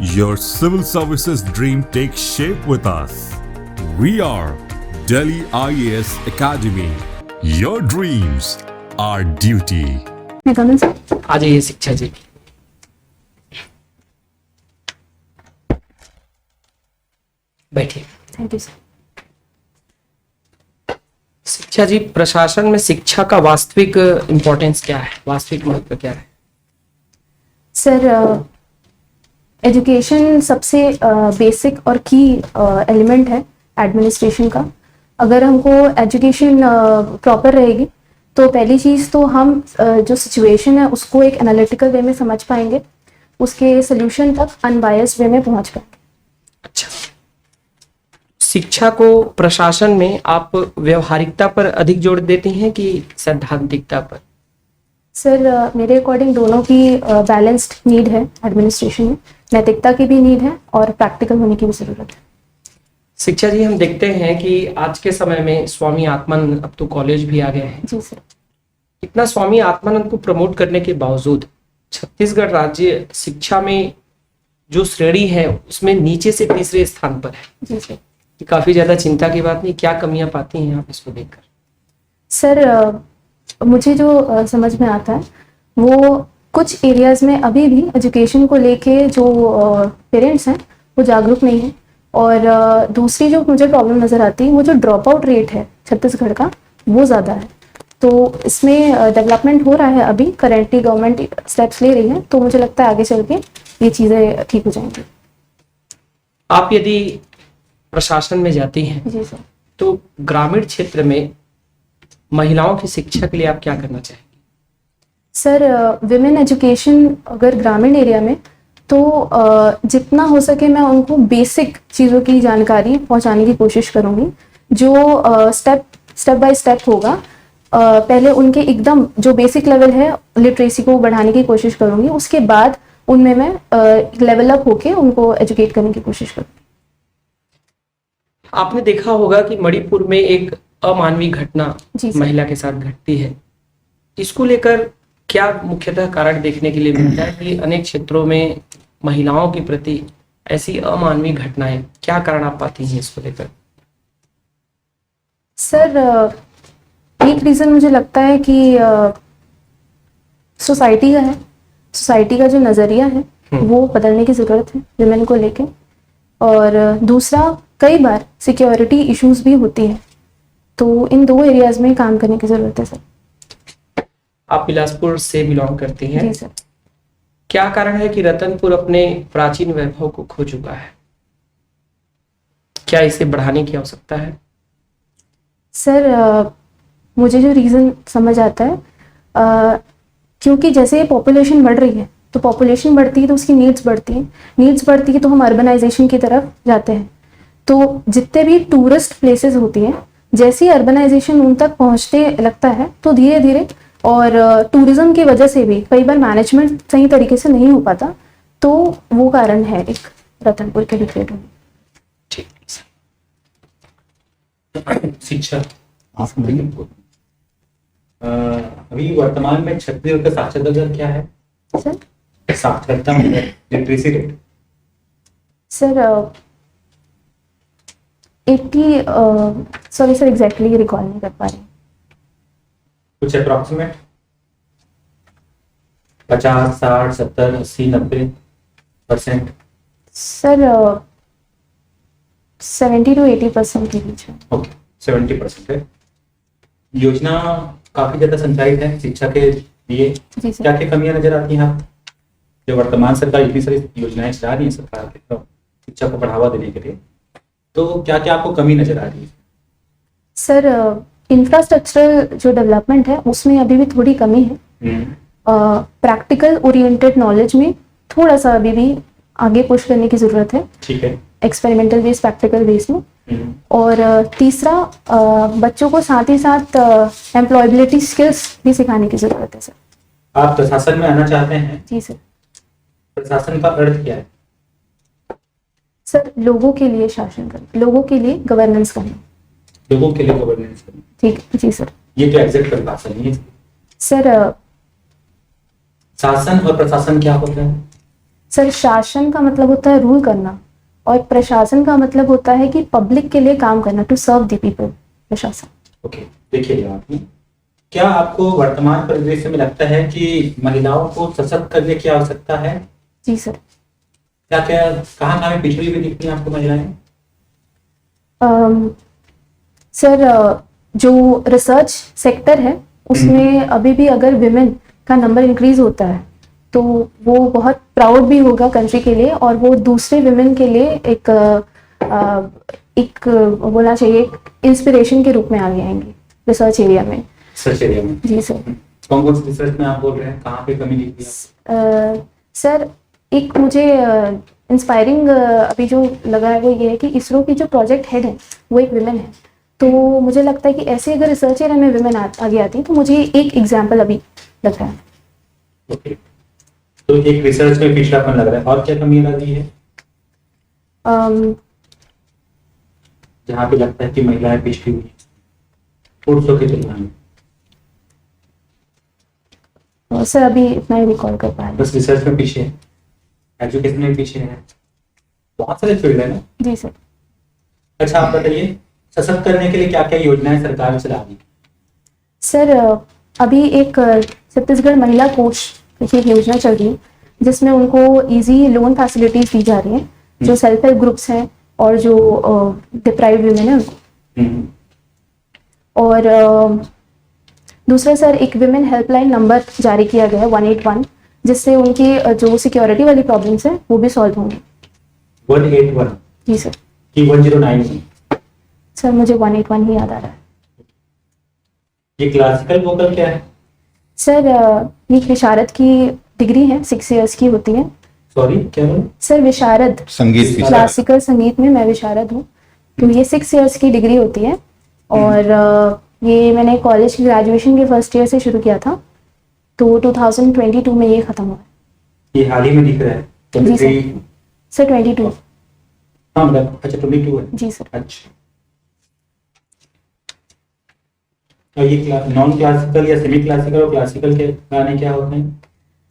Your civil services dream takes shape with us. We are Delhi IAS Academy. Your dreams, our duty. मैं coming sir. आ जाइए शिक्षा जी। बैठिए। Thank you sir. शिक्षा जी, प्रशासन में शिक्षा का वास्तविक इम्पोर्टेंस क्या है, वास्तविक महत्व क्या है? सर, एजुकेशन सबसे बेसिक और की एलिमेंट है एडमिनिस्ट्रेशन का। अगर हमको एजुकेशन प्रॉपर रहेगी तो पहली चीज़ तो हम जो सिचुएशन है उसको एक एनालिटिकल वे में समझ पाएंगे, उसके सोल्यूशन तक अनबायस्ड वे में पहुंच पाएंगे। अच्छा, शिक्षा को प्रशासन में आप व्यवहारिकता पर अधिक जोर देते हैं कि सैद्धांतिकता पर? सर, मेरे अकॉर्डिंग दोनों की बैलेंस्ड नीड है एडमिनिस्ट्रेशन में। नैतिकता की भी नीड है और प्रैक्टिकल होने की भी ज़रूरत है। शिक्षा जी, हम देखते हैं कि आज के समय में स्वामी आत्मानंद अब तो कॉलेज भी आ गए हैं। जी सर। इतना स्वामी आत्मानंद को प्रमोट करने के बावजूद छत्तीसगढ़ राज्य शिक्षा में जो श्रेणी है उसमें नीचे से तीसरे स्थान पर है। जी सर। ये काफी ज्यादा चिंता की बात नहीं? क्या कमियां पाती हैं आप इसको देखकर? सर, मुझे जो समझ में आता है वो कुछ एरियाज़ में अभी भी एजुकेशन को लेके जो पेरेंट्स हैं वो जागरूक नहीं हैं। और दूसरी जो मुझे प्रॉब्लम नज़र आती है वो जो ड्रॉप आउट रेट है छत्तीसगढ़ का वो ज़्यादा है। तो इसमें डेवलपमेंट हो रहा है, अभी करेंटली गवर्नमेंट स्टेप्स ले रही है, तो मुझे लगता है आगे चल के ये चीज़ें ठीक हो जाएंगी। आप यदि प्रशासन में जाती हैं जी सर। तो ग्रामीण क्षेत्र में महिलाओं की शिक्षा के लिए आप क्या करना चाहेंगे? सर, विमेन एजुकेशन अगर ग्रामीण एरिया में तो जितना हो सके मैं उनको बेसिक चीज़ों की जानकारी पहुंचाने की कोशिश करूंगी। जो स्टेप बाय स्टेप होगा, पहले उनके एकदम जो बेसिक लेवल है लिटरेसी को बढ़ाने की कोशिश करूंगी, उसके बाद उनमें मैं लेवल अप होके उनको एजुकेट करने की कोशिश करूंगी। आपने देखा होगा कि मणिपुर में एक अमानवीय घटना जी सर। महिला के साथ घटती है। इसको लेकर क्या मुख्यतः कारण देखने के लिए मिलता है कि अनेक क्षेत्रों में महिलाओं के प्रति ऐसी अमानवीय घटनाएं, क्या कारण आप पाती हैं इसको लेकर? सर, एक रीज़न मुझे लगता है कि सोसाइटी का है। सोसाइटी का जो नज़रिया है वो बदलने की ज़रूरत है विमेन को लेके। और दूसरा, कई बार सिक्योरिटी इश्यूज भी होती है, तो इन दो एरियाज में काम करने की ज़रूरत है सर। आप बिलासपुर से बिलोंग करती हैं। जी सर। क्या कारण है कि रतनपुर अपने प्राचीन वैभव को खो चुका है? क्या इसे बढ़ाने की आवश्यकता है? सर, मुझे जो रीज़न समझ आता है, क्योंकि जैसे पॉपुलेशन बढ़ रही है तो पॉपुलेशन बढ़ती है तो उसकी नीड्स बढ़ती हैं, नीड्स बढ़ती है तो हम अर्बनाइजेशन की तरफ जाते हैं। तो जितने भी टूरिस्ट प्लेसेस होती हैं, जैसे ही अर्बनाइजेशन उन तक पहुंचते लगता है तो धीरे धीरे, और टूरिज्म की वजह से भी कई बार मैनेजमेंट सही तरीके से नहीं हो पाता, तो वो कारण है एक रतनपुर के डिक्लेयर होने। ठीक है। शिक्षा अभी वर्तमान में छत्तीसगढ़ का साक्षरता दर क्या है सर? साक्षरता literacy rate? Sir, 80, sorry sir, exactly recall नहीं कर पा रही। कुछ अप्रॉक्सीमेट 50, 60, 70, 80, 90%? सर, 70 to 80% के बीच में। ओके, 70% है। योजना काफी ज्यादा संचालित है शिक्षा के लिए। जी सर। क्या क्या कमियां नजर आती हैं आप, जो वर्तमान सरकार इतनी सारी योजनाएं चला रही है सरकार के तो शिक्षा को बढ़ावा देने के लिए, तो क्या क्या आपको कमी नजर आ रही है? सर, इंफ्रास्ट्रक्चरल जो डेवलपमेंट है उसमें अभी भी थोड़ी कमी है। प्रैक्टिकल ओरिएंटेड नॉलेज में थोड़ा सा अभी भी आगे पुश करने की जरूरत है। ठीक है। एक्सपेरिमेंटल बेस, प्रैक्टिकल बेस में। और तीसरा, बच्चों को साथ ही साथ एम्प्लॉयबिलिटी स्किल्स भी सिखाने की जरूरत है सर। आप प्रशासन में आना चाहते हैं? जी सर। प्रशासन का अर्थ क्या है? सर, लोगों के लिए शासन करना, लोगों के लिए गवर्नेंस करना। लोगों के लिए गवर्नेंस करना, ठीक। जी सर। ये तो एग्जैक्ट परिभाषा नहीं है सर। शासन और प्रशासन क्या होता है? सर शासन का मतलब होता है रूल करना, और प्रशासन का मतलब होता है कि पब्लिक के लिए काम करना, टू सर्व द पीपल, प्रशासन। ओके, देखिए आपने, क्या आपको वर्तमान परिदृश्य में लगता है कि महिलाओं को सशक्त करने की आवश्यकता है? जी सर। क्या क्या कहाँ में पिछड़ी हुई दिखती हैं आपको महिलाएं? सर जो रिसर्च सेक्टर है उसमें अभी भी अगर विमेन का नंबर इंक्रीज होता है तो वो बहुत प्राउड भी होगा कंट्री के लिए, और वो दूसरे विमेन के लिए एक बोलना चाहिए एक इंस्पिरेशन के रूप में आगे आएंगे रिसर्च एरिया में। रिसर्च एरिया में? जी सर। कौन कौन सी रिसर्च में आप बोल रहे हैं, कहाँ पे कमी दिखती है? सर एक मुझे इंस्पायरिंग अभी जो लगा है वो ये है कि इसरो की जो प्रोजेक्ट हेड है वो एक विमेन है, तो मुझे लगता है कि ऐसे अगर रिसर्च एरिया में विमेन आगे आती है तो मुझे एक एग्जाम्पल अभी लग रहा है। ओके, तो एक रिसर्च में पिछड़ापन लग रहा है, और क्या कमी लग रही है जहाँ पे लगता है कि महिलाएं पिछड़ी हुई पुरुषों की तुलना में? सर अभी इतना ही रिकॉल कर पाए। बस रिसर्च में पीछे है, एजुकेशन में पीछे है, बहुत सारे फील्ड है ना? जी सर। अच्छा, आप बताइए, सशक्त करने के लिए क्या क्या योजनाएं सरकार चला रही है? सर अभी एक छत्तीसगढ़ महिला कोष की एक योजना चल रही है जिसमें उनको इजी लोन फैसिलिटीज दी जा रही है, जो सेल्फ हेल्प ग्रुप्स हैं और जो डिप्राइव्ड वुमेन है उनको। और दूसरा सर एक विमेन हेल्पलाइन नंबर जारी किया गया है 181, जिससे उनकी जो सिक्योरिटी वाली प्रॉब्लम्स हैं वो भी सॉल्व होंगी। 181? जी सर। कि 109? सर मुझे 181 ही याद आ रहा है। ये क्लासिकल वोकल क्या है? सर ये विशारद की डिग्री है, 6 इयर्स की होती है। सॉरी, क्या बोले? सर विशारद, संगीत की क्लासिकल संगीत में मैं विशारद हूँ, तो ये 6 इयर्स की डिग्री होती है। और ये मैंने कॉलेज की ग्रेजुएशन के फर्स्ट ईयर से शुरू किया था, तो 2022 में ये खत्म हुआ। ये हाल ही में दिख रहा है? जी 23? सर 22। हाँ, मतलब अच्छा 22 है। जी सर। अच्छा, और ये नॉन क्लासिकल या सेमी क्लासिकल और क्लासिकल के गाने क्या होते हैं?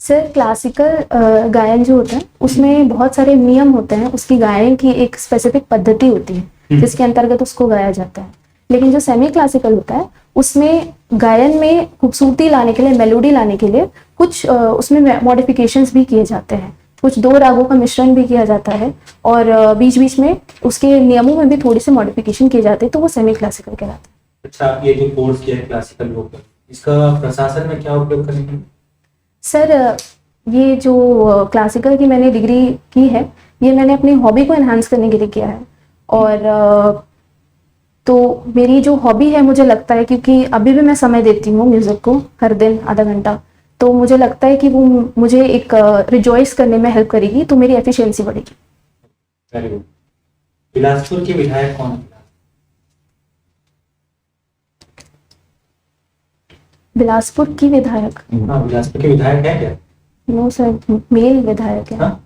सर क्लासिकल गायन जो होता है उसमें बहुत सारे नियम होते हैं, उसकी गायन की एक स्पेसिफिक पद्धति होती है जिसके अंतर्गत उसको गाया जाता है। लेकिन जो सेमी क्लासिकल होता है उसमें गायन में खूबसूरती लाने के लिए, मेलोडी लाने के लिए कुछ उसमें मॉडिफिकेशंस भी किए जाते हैं, कुछ 2 रागों का मिश्रण भी किया जाता है, और बीच बीच में उसके नियमों में भी थोड़ी सी मॉडिफिकेशन किए जाते हैं, तो वो सेमी क्लासिकल कहलाता है। अच्छा, ये जो कोर्स किया है क्लासिकल वोकल, इसका प्रशासन में क्या उपयोग करेंगे? सर ये जो क्लासिकल की मैंने डिग्री की है ये मैंने अपनी हॉबी को एनहांस करने के लिए किया है, और तो मेरी जो हॉबी है मुझे लगता है, क्योंकि अभी भी मैं समय देती हूँ म्यूज़िक को हर दिन आधा घंटा, तो मुझे लगता है कि वो मुझे एक रिजॉइस करने में हेल्प करेगी, तो मेरी एफिशिएंसी बढ़ेगी। Very good. बिलासपुर के विधायक कौन है? बिलासपुर की विधायक? हाँ, बिलासपुर के विधायक है क्या? नो सर, मेल विधायक है। हाँ?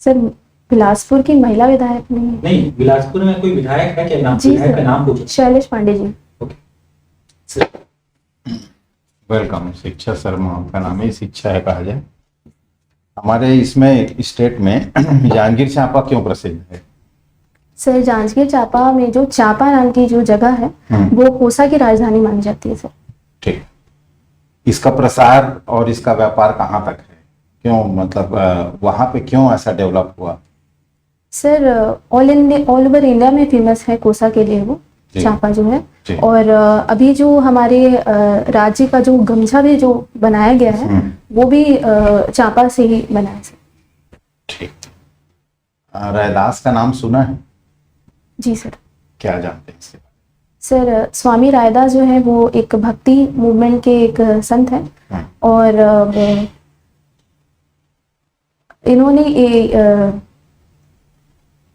सर बिलासपुर की महिला विधायक नहीं है। नहीं, बिलासपुर में कोई विधायक है क्या? नाम, जी विधायक सर, का नाम पूछो। शैलेश पांडे जी। Okay, welcome. शिक्षा शर्मा आपका नाम है, शिक्षा है कहा जाए। हमारे इसमें स्टेट में जांजगीर चांपा क्यों प्रसिद्ध है? सर जांजगीर चांपा में जो चांपा नाम की जो जगह है वो कोसा की राजधानी मानी जाती है सर। ठीक, इसका प्रसार और इसका व्यापार कहाँ तक है? क्यों, मतलब वहाँ पे क्यों ऐसा डेवलप हुआ? सर ऑल ओवर इंडिया में फेमस है कोसा के लिए वो चांपा जो है, और अभी जो हमारे राज्य का जो गमछा भी जो बनाया गया है वो भी चांपा से ही बना है सर। ठीक। रैदास का नाम सुना है? जी सर। क्या जानते हैं इसके? सर स्वामी रायदास जो है वो एक भक्ति मूवमेंट के एक संत हैं, और इन्होंने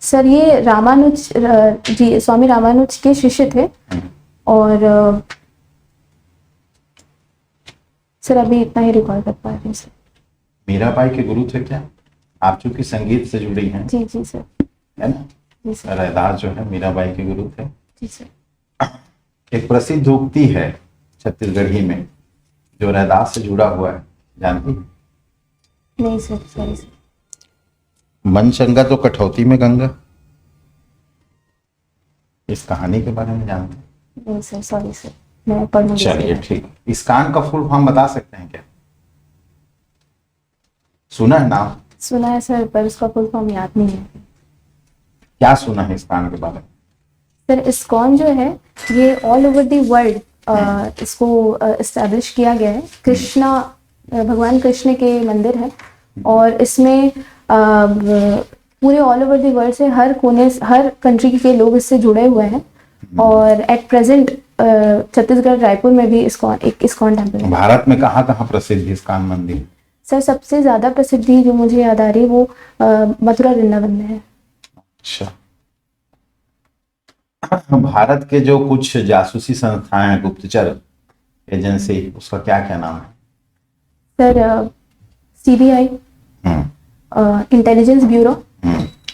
सर ये रामानुज जी, स्वामी रामानुज के शिष्य थे, और सर अभी इतना ही रिकॉर्ड कर पा रहे हैं सर। मीराबाई के गुरु थे क्या? आप चूंकि संगीत से जुड़ी हैं। जी जी सर। है ना? जी सर। रैदास जो है मीराबाई के गुरु थे। जी सर। एक प्रसिद्ध उक्ति है छत्तीसगढ़ी में जो रैदास से जुड़ा हुआ है, जानती हैं? नहीं सर, सॉरी सर। मनचंगा तो कठौती में गंगा, इस कहानी के बारे में जानते हैं? नहीं सर, सॉरी सर, मैं पढ़ूंगी। चलिए ठीक। इस्कान का फुल फॉर्म बता सकते हैं क्या? सुना है नाम? सुना है सर, पर उसका फुल फॉर्म याद नहीं है। क्या सुना है इस्कान के बारे में? सर इस्कॉन जो है ये ऑल ओवर द वर्ल्ड इसको इस्टेब्लिश किया गया है। कृष्णा भगवान कृष्ण के मंदिर है और इसमें पूरे ऑल ओवर द वर्ल्ड से हर कोने, हर कंट्री के लोग इससे जुड़े हुए हैं। और एट प्रेजेंट छत्तीसगढ़ रायपुर में भी एक इस्कॉन टेम्पल है। भारत में कहाँ कहाँ प्रसिद्ध इस्कान मंदिर है? सर सबसे ज्यादा प्रसिद्धि जो मुझे याद आ रही है वो मथुरा वृंदावन में है। अच्छा। भारत के जो कुछ जासूसी संस्थाएं हैं, गुप्तचर एजेंसी, उसका क्या क्या नाम है? Sir CBI, intelligence bureau,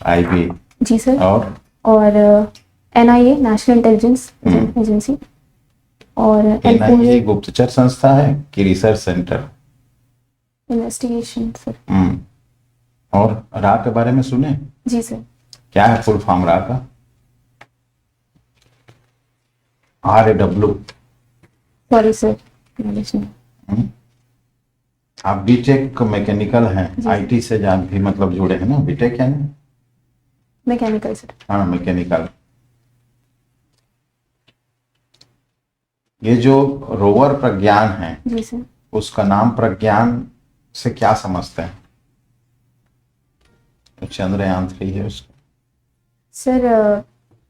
IB, जी सर, और NIA, नेशनल इंटेलिजेंस एजेंसी, और NIA गुप्तचर संस्था है कि रिसर्च सेंटर? Investigation sir. और रा के बारे में सुने? जी सर। क्या है फुल फॉर्म रा का? RAW। सॉरी सर, नॉलेज नहीं। आप बीटेक मैकेनिकल हैं, IT से जान भी मतलब जुड़े हैं ना? बीटेक है ना? Mechanical sir. हाँ, मैकेनिकल। ये जो रोवर प्रज्ञान है, जी सर। उसका नाम प्रज्ञान से क्या समझते हैं? तो चंद्रयान-3 है उसका। सर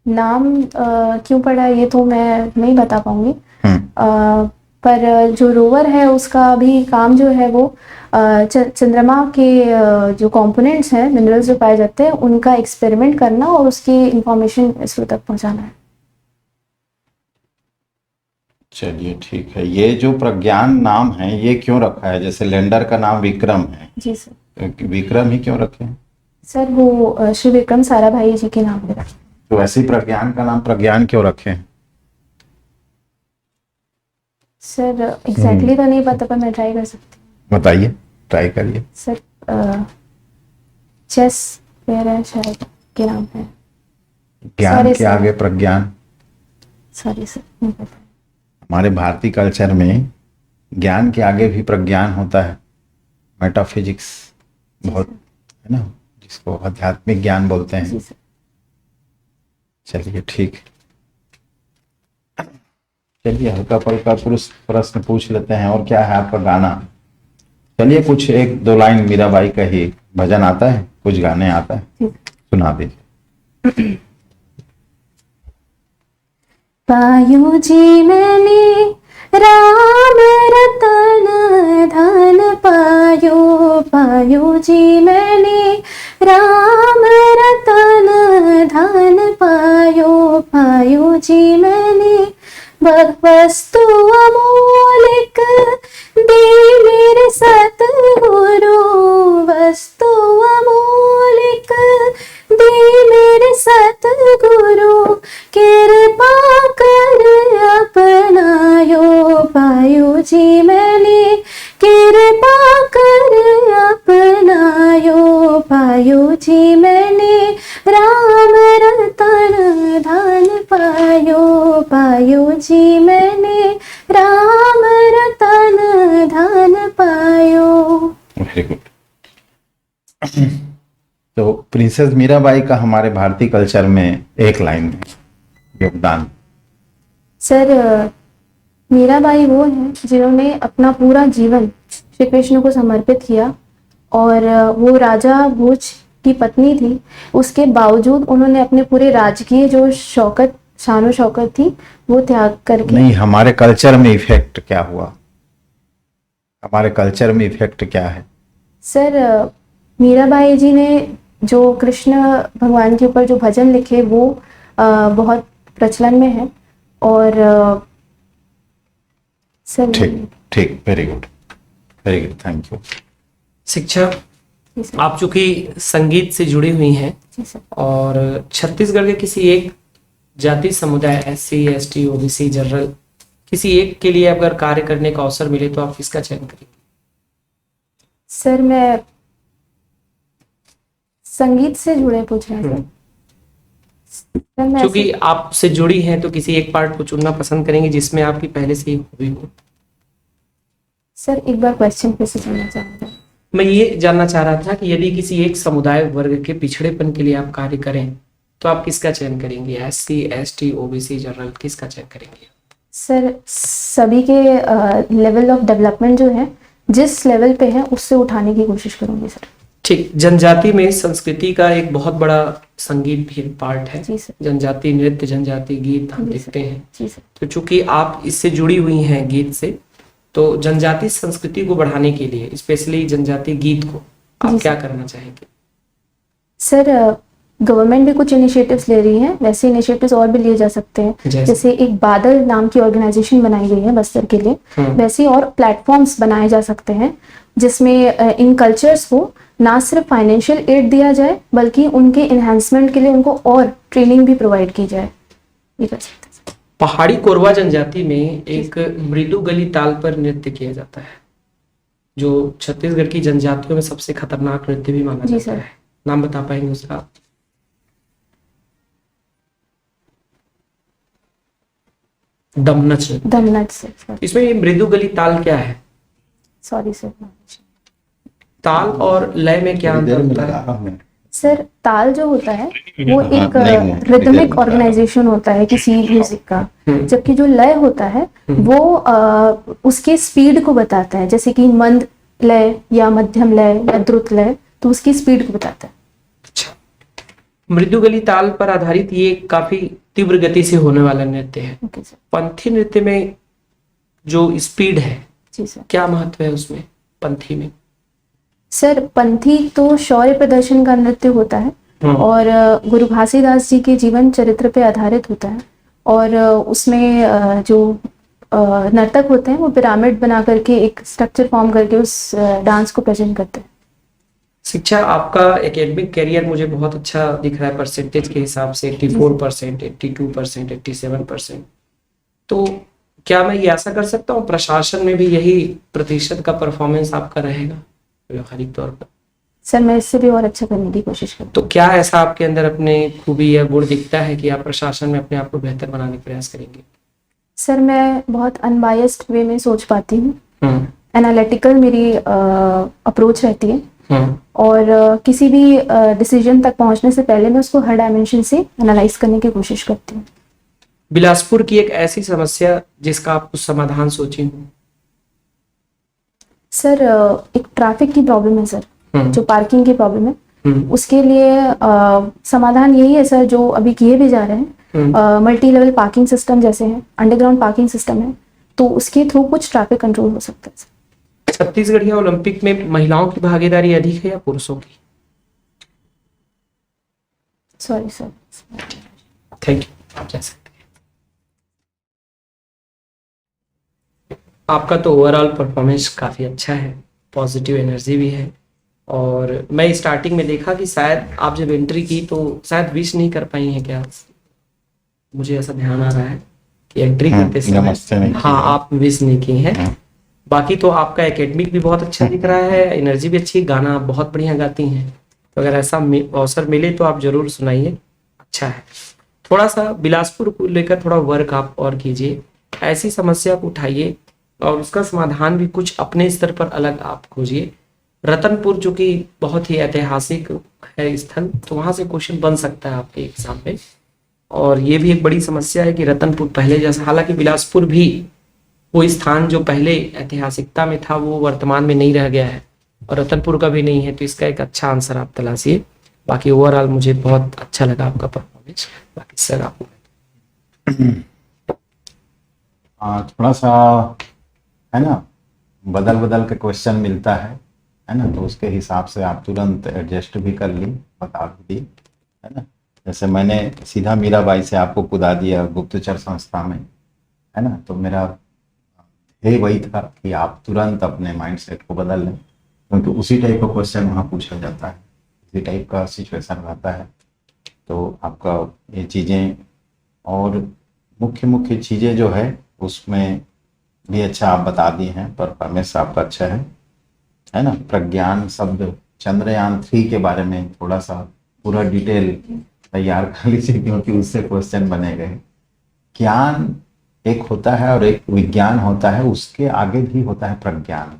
नाम क्यों पड़ा ये तो मैं नहीं बता पाऊंगी। पर जो रोवर है उसका भी काम जो है वो चंद्रमा के जो कंपोनेंट्स हैं, मिनरल्स जो पाए जाते हैं, उनका एक्सपेरिमेंट करना और उसकी इंफॉर्मेशन इसरो तक पहुंचाना है। चलिए ठीक है। ये जो प्रज्ञान नाम है ये क्यों रखा है? जैसे लैंडर का नाम विक्रम है। जी सर। विक्रम ही क्यों रखे हैं? सर वो श्री विक्रम साराभाई जी के नाम पे रखा है। तो ऐसे ही प्रज्ञान का नाम प्रज्ञान क्यों रखे हैं? सर एग्जैक्टली तो नहीं पता, पर मैं ट्राई कर सकती हूँ। बताइए, ट्राई करिए। सर चेस प्लेयर है शायद के नाम है। ज्ञान Sorry, के sir. आगे प्रज्ञान। सॉरी सर, नहीं पता। हमारे भारतीय कल्चर में ज्ञान के आगे भी प्रज्ञान होता है। मेटाफिजिक्स बहुत है ना, जिसको आध्यात्मिक ज्ञान बोलते हैं। जी सर। चलिए ठीक। चलिए हल्का फुल्का प्रश्न पूछ लेते हैं। और क्या है आपका गाना? चलिए कुछ एक दो लाइन मीराबाई का ही भजन आता है, कुछ गाने आता है, सुना दीजिए। पायो जी मैंने राम रतन धन पायो, पायो जी मैंने राम रतन धन पायो, पायो जी मैंने वस्तु अमूलिक दे मेरे सतगुरु, वस्तु अमूलिक दे मेरे सतगुरु, कृपा कर अपनायो, पायो जी मैंने कृपा कर अपनायो, पायो जी मैंने राम रतन धन पायो, पायो जी मैंने राम रतन धन पायो। Very good. तो प्रिंसेस मीराबाई का हमारे भारतीय कल्चर में एक लाइन में योगदान। सर मीराबाई वो हैं जिन्होंने अपना पूरा जीवन श्री कृष्ण को समर्पित किया और वो राजा भोज की पत्नी थी। उसके बावजूद उन्होंने अपने पूरे राजकीय जो शौकत, शानो शौकत थी, वो त्याग करके। नहीं, हमारे कल्चर में इफेक्ट क्या हुआ? हमारे कल्चर में इफेक्ट क्या है? सर मीराबाई जी ने जो कृष्ण भगवान के ऊपर जो भजन लिखे वो बहुत प्रचलन में है। और सर ठीक ठीक, very good, very good, thank you. शिक्षा, जी सर। आप चूंकि संगीत से जुड़ी हुई हैं जी सर। और छत्तीसगढ़ के किसी एक जाति समुदाय SC ST OBC जनरल किसी एक के लिए अगर कार्य करने का अवसर मिले तो आप किसका चयन करेंगे? सर मैं संगीत से जुड़े पूछ रहे हैं सर। सर मैं क्योंकि ऐसे- आपसे जुड़ी हैं तो किसी एक पार्ट को चुनना पसंद करेंगे जिसमें आपकी पहले से ही हॉबी हो। सर एक बार क्वेश्चन फिर से सुनना चाहूँगा। मैं ये जानना चाह रहा था कि यदि किसी एक समुदाय वर्ग के पिछड़ेपन के लिए आप कार्य करें तो आप किसका चयन करेंगे? SC, ST, OBC, जनरल, किसका चयन करेंगे? सर सभी के लेवल ऑफ डेवलपमेंट जो है जिस लेवल पे है उससे उठाने की कोशिश करूंगी सर। ठीक। जनजाति में संस्कृति का एक बहुत बड़ा संगीत भी पार्ट है। जी सर। जनजाति नृत्य, जनजाति गीत हम जी सर। देखते हैं। जी सर। तो चूंकि आप इससे जुड़ी हुई हैं गीत से, तो जनजाति संस्कृति को बढ़ाने के लिए, स्पेशली जनजाति गीत को, आप जी क्या करना चाहेंगे? सर गवर्नमेंट भी कुछ इनिशिएटिव्स ले रही है, वैसे इनिशिएटिव्स और भी लिए जा सकते हैं। जैसे एक बादल नाम की ऑर्गेनाइजेशन बनाई गई है बस्तर के लिए, वैसे और प्लेटफॉर्म्स बनाए जा सकते हैं जिसमें इन कल्चर्स को ना सिर्फ फाइनेंशियल एड दिया जाए बल्कि उनके इन्हांसमेंट के लिए उनको और ट्रेनिंग भी प्रोवाइड की जाए। ये कर सकते हैं। पहाड़ी कोरवा जनजाति में एक मृदु गली ताल पर नृत्य किया जाता है, जो छत्तीसगढ़ की जनजातियों में सबसे खतरनाक नृत्य भी माना जी जाता सर। है। नाम बता पाएंगे उसका? दमनच नृत्य। दमनच सर। इसमें ये मृदु गली ताल क्या है? Sorry sir. ताल और लय में क्या थोड़ी अंतर देर में होता लगा है? रहा हूं मैं। सर ताल जो होता है वो हाँ, एक नहीं, नहीं, रिदमिक नहीं, ऑर्गेनाइजेशन होता है किसी म्यूजिक का, जबकि जो लय होता है वो उसके स्पीड को बताता है, जैसे कि मंद लय या मध्यम लय या द्रुत लय, तो उसकी स्पीड को बताता है। अच्छा। मृदु गली ताल पर आधारित ये काफी तीव्र गति से होने वाला नृत्य है। Okay sir. पंथी नृत्य में जो स्पीड है, जी सर। क्या महत्व है उसमें पंथी में? सर पंथी तो शौर्य प्रदर्शन का नृत्य होता है और गुरु घासीदास जी के जीवन चरित्र पे आधारित होता है और उसमें जो नर्तक होते हैं वो पिरामिड बना करके एक स्ट्रक्चर फॉर्म करके उस डांस को प्रेजेंट करते हैं। शिक्षा, आपका एकेडमिक करियर मुझे बहुत अच्छा दिख रहा है परसेंटेज के हिसाब से, 84%, 82%, 87%। तो क्या मैं ये आशा कर सकता हूँ प्रशासन में भी यही प्रतिशत का परफॉर्मेंस आपका रहेगा व्यावहारिक तौर पर? सर मैं इससे भी और अच्छा करने की कोशिश करूँ। तो क्या ऐसा आपके अंदर अपने खूबी या गुण दिखता है कि आप प्रशासन में अपने आप को बेहतर बनाने का प्रयास करेंगे? सर मैं बहुत अनबायस्ड वे में सोच पाती हूँ, एनालिटिकल मेरी अप्रोच रहती है और किसी भी डिसीजन तक पहुंचने से पहले मैं उसको हर डायमेंशन से एनालाइज करने की कोशिश करती हूँ। बिलासपुर की एक ऐसी समस्या जिसका आप कुछ समाधान सोचे हो? सर एक ट्रैफिक की प्रॉब्लम है सर, जो पार्किंग की प्रॉब्लम है उसके लिए समाधान यही है सर, जो अभी किए भी जा रहे हैं, मल्टी लेवल पार्किंग सिस्टम जैसे हैं, अंडरग्राउंड पार्किंग सिस्टम है, तो उसके थ्रू कुछ ट्रैफिक कंट्रोल हो सकता है सर। छत्तीसगढ़िया ओलंपिक में महिलाओं की भागीदारी अधिक है या पुरुषों की? Sorry sir. Thank you. आप जा सकते हैं। आपका तो ओवरऑल परफॉर्मेंस काफी अच्छा है, पॉजिटिव एनर्जी भी है और मैं स्टार्टिंग में देखा कि शायद आप जब एंट्री की तो शायद विश नहीं कर पाई हैं क्या? मुझे ऐसा ध्यान आ रहा है कि एंट्री करते नमस्ते समय नहीं की हाँ है। आप विश नहीं की हैं। बाकी तो आपका एकेडमिक भी बहुत अच्छा दिख रहा है, एनर्जी भी अच्छी, गाना आप बहुत बढ़िया गाती हैं। तो अगर ऐसा अवसर मिले तो आप जरूर सुनाइए, अच्छा है। थोड़ा सा बिलासपुर को लेकर थोड़ा वर्क आप और कीजिए, ऐसी समस्या को उठाइए और उसका समाधान भी कुछ अपने स्तर पर अलग आप खोजिए। रतनपुर जो कि बहुत ही ऐतिहासिक है स्थल, तो वहां से क्वेश्चन बन सकता है आपके एग्जाम में। और ये भी एक बड़ी समस्या है कि रतनपुर पहले जैसा, हालांकि बिलासपुर भी वो स्थान जो पहले ऐतिहासिकता में था वो वर्तमान में नहीं रह गया है और रतनपुर का भी नहीं है, तो इसका एक अच्छा आंसर आप तलाशिए। बाकी ओवरऑल मुझे बहुत अच्छा लगा आपका परफॉर्मेंस। बाकी सर आपको थोड़ा सा है ना, बदल बदल के क्वेश्चन मिलता है ना, तो उसके हिसाब से आप तुरंत एडजस्ट भी कर ली, बता भी दी, है ना। जैसे मैंने सीधा मीराबाई से आपको कुदा दिया गुप्तचर संस्था में, है ना, तो मेरा ध्येय वही था कि आप तुरंत अपने माइंडसेट को बदल लें, क्योंकि उसी टाइप का क्वेश्चन वहाँ पूछा जाता है, इसी टाइप का सिचुएशन रहता है। तो आपका ये चीज़ें और मुख्य चीज़ें जो है उसमें भी अच्छा आप बता दिए हैं, परफॉर्मेंस आपका अच्छा है ना। प्रज्ञान शब्द चंद्रयान-3 के बारे में थोड़ा सा पूरा डिटेल तैयार कर लीजिए, क्योंकि उससे क्वेश्चन बनेगा। ज्ञान एक होता है और एक विज्ञान होता है, उसके आगे भी होता है प्रज्ञान,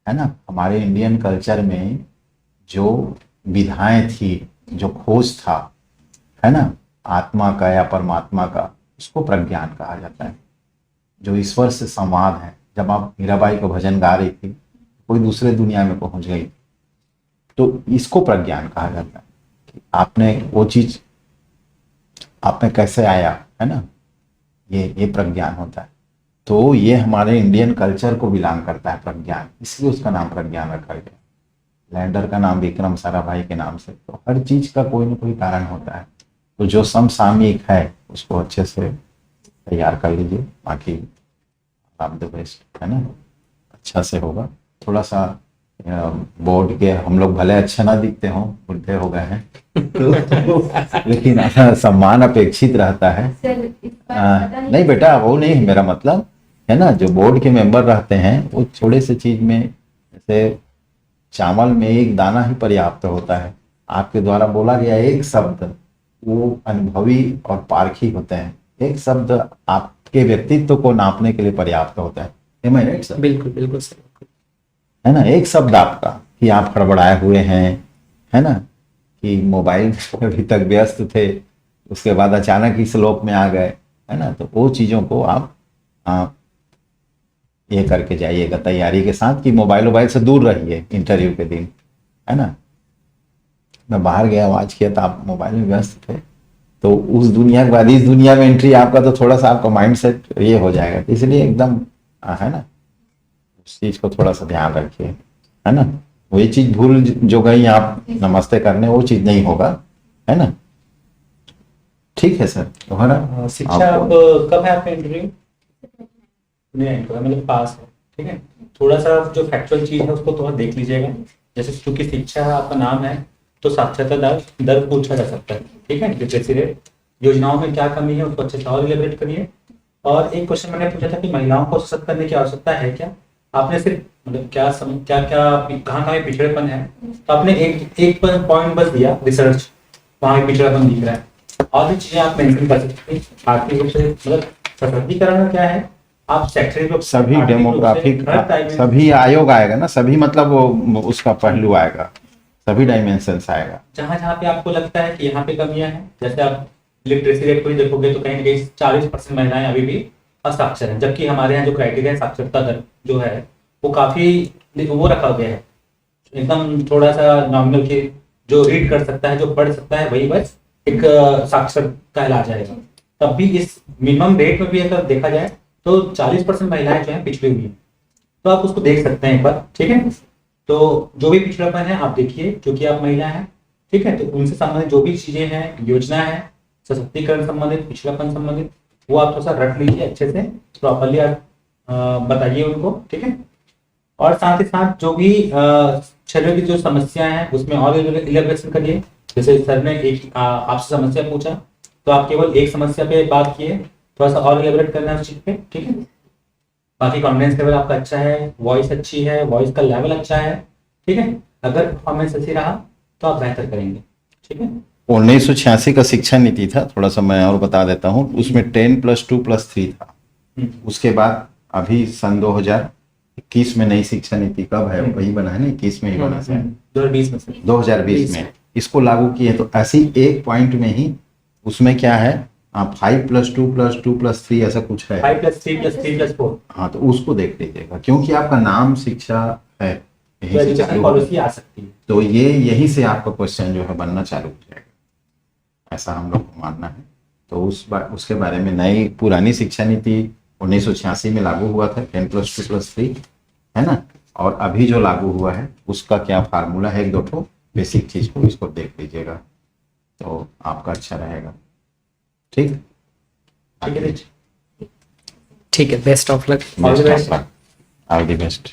है ना। हमारे इंडियन कल्चर में जो विधाएं थी, जो खोज था, है ना, आत्मा का या परमात्मा का, उसको प्रज्ञान कहा जाता है। जो ईश्वर से संवाद है, जब आप मीराबाई को भजन गा रही थी, कोई दूसरे दुनिया में पहुंच गई, तो इसको प्रज्ञान कहा जाता है कि आपने वो चीज आप में कैसे आया, है ना, ये प्रज्ञान होता है। तो ये हमारे इंडियन कल्चर को बिलोंग करता है प्रज्ञान, इसलिए उसका नाम प्रज्ञान रखा गया। लैंडर का नाम विक्रम साराभाई के नाम से। तो हर चीज का कोई ना कोई कारण होता है। तो जो समसामयिक है उसको अच्छे से तैयार कर लीजिए, बाकी आप द बेस्ट, है ना, अच्छा से होगा। थोड़ा सा बोर्ड के हम लोग भले अच्छे ना दिखते हों, बुढ़े हो गए हैं तो लेकिन सम्मान अपेक्षित रहता है। नहीं बेटा, वो नहीं है मेरा मतलब, है ना। जो बोर्ड के मेंबर रहते हैं वो थोड़े से चीज में, जैसे चावल में एक दाना ही पर्याप्त होता है। आपके द्वारा बोला गया एक शब्द वो अनुभवी और पारखी होते हैं। एक शब्द आपके व्यक्तित्व को नापने के लिए पर्याप्त होता है। Am I right, sir? बिल्कुल बिल्कुल सर। है ना, एक शब्द आपका कि आप हड़बड़ाए हुए हैं, है ना, कि मोबाइल में अभी तक व्यस्त थे, उसके बाद अचानक इस श्लोक में आ गए, है ना। तो वो चीजों को आप ये करके जाइएगा तैयारी के साथ कि मोबाइल से दूर रहिए इंटरव्यू के दिन, है ना। मैं बाहर गया, आवाज किया तो आप मोबाइल में व्यस्त थे, तो उस दुनिया के बाद इस दुनिया में एंट्री आपका, तो थोड़ा सा आपका माइंड सेट ये हो जाएगा। इसलिए एकदम, है ना, उस चीज को थोड़ा सा ध्यान रखिए, है ना। वही चीज भूल जो गई आप नमस्ते करने, वो चीज नहीं होगा, है ना। ठीक है सर, तुम्हारा शिक्षा अब कब है आपका इंटरव्यू? नहीं, मतलब पास है, ठीक है। थोड़ा सा जो फैक्चुअल चीज है उसको थोड़ा देख लीजिएगा। जैसे चूंकि शिक्षा आपका नाम है, तो साक्षरता दर पूछा जा सकता है, ठीक है। लिटरेसी रेट, योजनाओं में क्या कमी है उसको अच्छे से और इलेबरेट करिए। और एक क्वेश्चन मैंने पूछा था कि महिलाओं को सशक्त करने की आवश्यकता है क्या? आपने सिर्फ मतलब क्या कहाँ पिछड़ेपन है, तो आपने एक पॉइंट बस दिया, रिसर्च, वहाँ पिछड़ापन दिख रहा है। और भी चीजें आप मेंशन कर सकते हैं। आर्थिक रूप से मतलब सशक्तिकरण में क्या है, आप शैक्षणिक, सभी डेमोग्राफिक, सभी आयोग आएगा ना, सभी मतलब वो उसका पहलू आएगा, सभी डायमेंशंस आएगा। जहाँ जहाँ पे आपको लगता है कि यहाँ पे कमियां हैं, जैसे आप लिटरेसी रेट को ही देखोगे तो कहीं ना कहीं 40% महिलाएं अभी भी असाक्षर हैं, जबकि हमारे यहाँ जो क्राइटेरिया है साक्षरता दर जो है वो काफी वो रखा गया है एकदम थोड़ा सा नॉमिनल के, जो रीड कर सकता है, जो पढ़ सकता है, वही बस एक साक्षर कहला जाएगा। तब भी इस मिनिमम रेट में भी अगर देखा जाए तो 40% महिलाएं जो है पिछड़ी हुई हैं, तो आप उसको देख सकते हैं एक बार, ठीक है। तो जो भी पिछड़ापन है आप देखिए, क्योंकि आप महिला हैं, ठीक है, तो उनसे संबंधित जो भी चीजें हैं, योजना है, सशक्तिकरण संबंधित, पिछड़ापन संबंधित, वो आप थोड़ा सा रट लीजिए अच्छे से, प्रॉपरली आप बताइए उनको, ठीक है। और साथ ही साथ जो भी शरीर की जो समस्या है उसमें और इलेबरेशन करिए। जैसे सर ने एक आपसे समस्या पूछा तो आप केवल एक समस्या पे बात किए, थोड़ा सा और इलेबरेट करना है उस चीज पे, ठीक है। बाकी कॉन्फिडेंस लेवल आपका अच्छा है, वॉइस अच्छी है, वॉइस का लेवल अच्छा है, ठीक है। अगर परफॉर्मेंस अच्छी रहा तो आप बेहतर करेंगे, ठीक है। 1986 का शिक्षा नीति था, थोड़ा सा मैं और बता देता हूँ। उसमें 10+2+3 था। उसके बाद अभी सन 2021 में नई शिक्षा नीति कब है, वही बना है ना, 21 में ही बना है, 2020 में इसको लागू किए। तो ऐसी एक पॉइंट में ही उसमें क्या है, 5+2+2+3 ऐसा कुछ है, 5+3+3+4। हाँ, तो उसको देख लीजिएगा, क्योंकि आपका नाम शिक्षा है, यही से चालू पॉलिसी आ सकती है, तो यही से आपका क्वेश्चन जो है बनना चालू हो जाएगा, ऐसा हम लोग को मानना है। तो उसके बारे में नई पुरानी शिक्षा नीति 1986 में लागू हुआ था, 10+2+3, है ना। और अभी जो लागू हुआ है उसका क्या फार्मूला है, एक दो ठो बेसिक चीज को इसको देख लीजिएगा, तो आपका अच्छा रहेगा, ठीक ठीक है, best of luck, all the best.